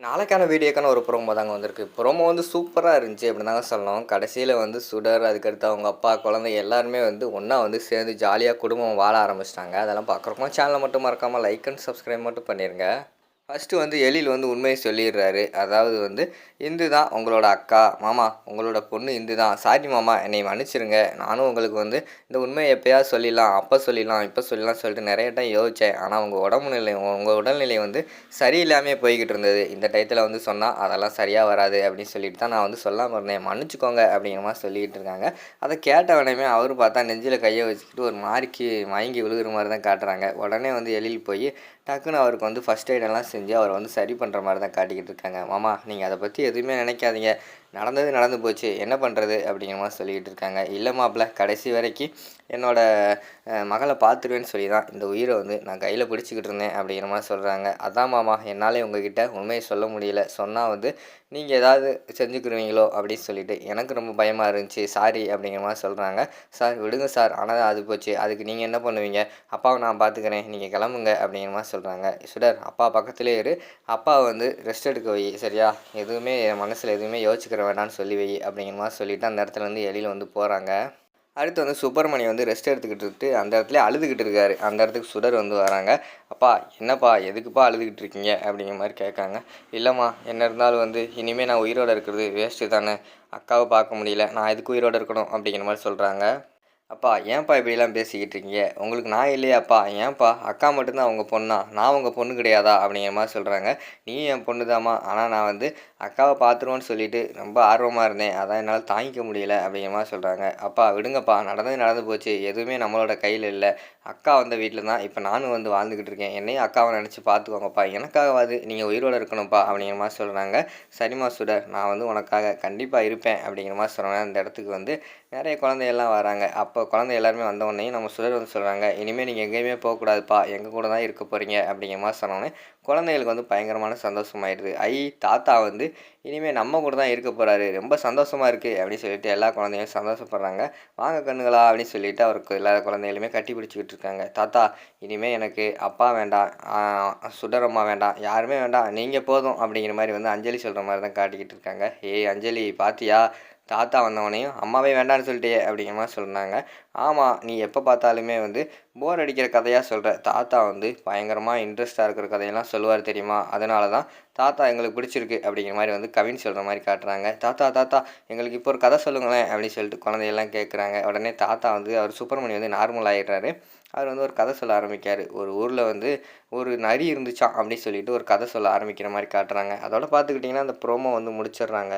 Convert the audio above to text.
நாளைக்கான வீடியோக்கான ஒரு ப்ரோமோ தாங்க வந்திருக்கு. ப்ரோமோ வந்து சூப்பரா இருந்துச்சு அப்படின்னு தாங்க சொல்லணும். கடைசியில வந்து சுடர், அதுக்கடுத்து அவங்க அப்பா, குழந்தை எல்லாருமே வந்து ஒண்ணா வந்து சேர்ந்து ஜாலியா குடும்பம் வாழ ஆரம்பிச்சுட்டாங்க. அதெல்லாம் பார்க்குறப்போ சேனலை மட்டும் மறக்காம லைக் அண்ட் சப்ஸ்கிரைப் மட்டும் பண்ணிருங்க. ஃபர்ஸ்ட்டு வந்து எழில் வந்து உண்மையை சொல்லிடுறாரு. அதாவது வந்து, "இந்து தான் உங்களோட அக்கா. மாமா உங்களோட பொண்ணு இந்து தான். சாரி மாமா என்னைய மன்னிச்சிருங்க. நானும் உங்களுக்கு வந்து இந்த உண்மைய எப்பயாவது சொல்லிடலாம், அப்போ சொல்லிடலாம், இப்போ சொல்லிடலாம்னு சொல்லிட்டு நிறைய டைம் யோசித்தேன். ஆனால் உங்கள் உடல்நிலை வந்து சரியில்லாமையே போய்கிட்டு இருந்தது. இந்த டயத்தில் வந்து சொன்னால் அதெல்லாம் சரியாக வராது அப்படின்னு சொல்லிட்டு தான் நான் வந்து சொல்லாமல் இருந்தேன். மன்னிச்சுக்கோங்க." அப்படிங்கிற மாதிரி சொல்லிக்கிட்டு இருக்காங்க. அதை கேட்டவனையுமே அவரு பார்த்தா நெஞ்சில் கையை வச்சுக்கிட்டு ஒரு மாதிரிக்கு மயங்கி விழுகிற மாதிரி தான் காட்டுறாங்க. உடனே வந்து எழில் போய் டக்குன்னு அவருக்கு வந்து ஃபஸ்ட் எய்டெல்லாம் செஞ்சு அவரை வந்து சரி பண்ணுற மாதிரி தான் காட்டிக்கிட்டு இருக்காங்க. மாமா நீங்கள் அதை பற்றி எதுவுமே நினைக்காதீங்க, நடந்தது நடந்து போச்சு, என்ன பண்ணுறது அப்படிங்கிற மாதிரி சொல்லிக்கிட்டு இருக்காங்க. இல்லை மாப்பிள்ள, கடைசி வரைக்கும் என்னோட மகளை பார்த்துருவேன்னு சொல்லி தான் இந்த உயிரை வந்து நான் கையில் பிடிச்சிக்கிட்டு இருந்தேன் அப்படிங்கிற மாதிரி சொல்கிறாங்க. அதான் மாமா என்னாலே உங்ககிட்ட உண்மையை சொல்ல முடியல, சொன்னால் வந்து நீங்கள் ஏதாவது செஞ்சுக்கிருவீங்களோ அப்படின்னு சொல்லிட்டு எனக்கு ரொம்ப பயமாக இருந்துச்சு, சாரி அப்படிங்கிற மாதிரி சொல்கிறாங்க. சார் விடுங்க சார், ஆனால் அது போச்சு, அதுக்கு நீங்கள் என்ன பண்ணுவீங்க, அப்பாவை நான் பார்த்துக்கிறேன், நீங்கள் கிளம்புங்க அப்படிங்கிற மாதிரி சொல்கிறாங்க. சுடர் அப்பா பக்கத்துலேயே இரு, அப்பாவை வந்து ரெஸ்ட் எடுக்க வை, சரியா, எதுவுமே என் மனசில் எதுவுமே யோசிக்கிற வேண்டாம்னு சொல்லி வை அப்படிங்கிற மாதிரி சொல்லிவிட்டு அந்த இடத்துல வந்து எழில் வந்து போகிறாங்க. அடுத்து வந்து சுப்பிரமணி வந்து ரெஸ்ட் எடுத்துக்கிட்டு அந்த இடத்துல அழுதுகிட்டு இருக்காரு. அந்த இடத்துக்கு சுடர் வந்து வராங்க. "அப்பா என்னப்பா எதுக்குப்பா அழுதுகிட்டு இருக்கீங்க?" அப்படிங்கிற மாதிரி கேட்காங்க. "இல்லைம்மா, என்ன இருந்தாலும் வந்து இனிமேல் நான் உயிரோடு இருக்கிறது வேஸ்ட்டு தானே, அக்காவை பார்க்க முடியல, நான் எதுக்கு உயிரோடு இருக்கணும்?" அப்படிங்கிற மாதிரி சொல்கிறாங்க. "அப்பா ஏன்ப்பா இப்படிலாம் பேசிக்கிட்டு இருக்கீங்க, உங்களுக்கு நான் இல்லையாப்பா, ஏன்ப்பா அக்கா மட்டும்தான் உங்கள் பொண்ணா, நான் உங்கள் பொண்ணு கிடையாதா?" அப்படிங்கிற மாதிரி சொல்கிறாங்க. "நீ என் பொண்ணு தாம்மா, ஆனால் நான் வந்து அக்காவை பார்த்துருவோன்னு சொல்லிட்டு ரொம்ப ஆர்வமாக இருந்தேன், அதான் என்னால் தாங்கிக்க முடியல." அப்படிங்கிற மாதிரி சொல்கிறாங்க. "அப்பா விடுங்கப்பா, நடந்தது நடந்து போச்சு, எதுவுமே நம்மளோட கையில் இல்லை, அக்கா வந்த வீட்டில் தான் இப்போ நானும் வந்து வாழ்ந்துக்கிட்டு இருக்கேன், என்னையும் அக்காவை நினச்சி பார்த்துக்கோங்கப்பா, எனக்காகவாது நீங்கள் உயிரோடு இருக்கணும்ப்பா." அப்படிங்கிற மாதிரி சொல்கிறாங்க. "சரிம்மா சுடர், நான் வந்து உனக்காக கண்டிப்பாக இருப்பேன்." அப்படிங்கிற மாதிரி சொல்கிறாங்க. அந்த இடத்துக்கு வந்து நிறைய குழந்தைகள்லாம் வராங்க. அப்போ குழந்தை எல்லாருமே வந்தோடனே நம்ம சுடர் வந்து சொல்கிறாங்க, "இனிமேல் நீங்கள் எங்கேயுமே போகக்கூடாதுப்பா, எங்கள் கூட தான் இருக்க போகிறீங்க." அப்படிங்கிற மாதிரி சொன்னோடனே குழந்தைகளுக்கு வந்து பயங்கரமான சந்தோஷமாயிடுது. தாத்தா வந்து இனிமேல் நம்ம கூட தான் இருக்க போகிறாரு, ரொம்ப சந்தோஷமாக இருக்குது அப்படின்னு சொல்லிட்டு எல்லா குழந்தைகளும் சந்தோஷப்படுறாங்க. "வாங்க கண்ணுங்களா" அப்படின்னு சொல்லிட்டு அவருக்கு எல்லா குழந்தைகளுமே கட்டி பிடிச்சிக்கிட்டு இருக்காங்க. "தாத்தா இனிமேல் எனக்கு அப்பா வேண்டாம், சுடரம்மா வேண்டாம், யாருமே வேண்டாம், நீங்கள் போதும்." அப்படிங்கிற மாதிரி வந்து அஞ்சலி சொல்கிற மாதிரி தான் காட்டிக்கிட்டு இருக்காங்க. "ஏய் அஞ்சலி பாத்தியா, தாத்தா வந்தவனையும் அம்மாவே வேண்டான்னு சொல்லிட்டியே." அப்படிங்கிற மாதிரி சொன்னாங்க. "ஆமாம், நீ எப்போ பார்த்தாலுமே வந்து போர் அடிக்கிற கதையாக சொல்கிற, தாத்தா வந்து பயங்கரமாக இன்ட்ரெஸ்ட்டாக இருக்கிற கதையெல்லாம் சொல்லுவார் தெரியுமா, அதனால தான் தாத்தா எங்களுக்கு பிடிச்சிருக்கு." அப்படிங்கிற மாதிரி வந்து கவின் சொல்கிற மாதிரி காட்டுறாங்க. "தாத்தா தாத்தா எங்களுக்கு இப்போ ஒரு கதை சொல்லுங்களேன்." அப்படின்னு சொல்லிட்டு குழந்தையெல்லாம் கேட்குறாங்க. உடனே தாத்தா வந்து அவர் சுப்பிரமணி வந்து நார்மல் ஆகிடுறாரு. அவர் வந்து ஒரு கதை சொல்ல ஆரம்பிக்கார். ஒரு ஊரில் வந்து ஒரு நரி இருந்துச்சான் அப்படின்னு சொல்லிட்டு ஒரு கதை சொல்ல ஆரம்பிக்கிற மாதிரி காட்டுறாங்க. அதோட பார்த்துக்கிட்டிங்கன்னா அந்த ப்ரோமோ வந்து முடிச்சிடுறாங்க.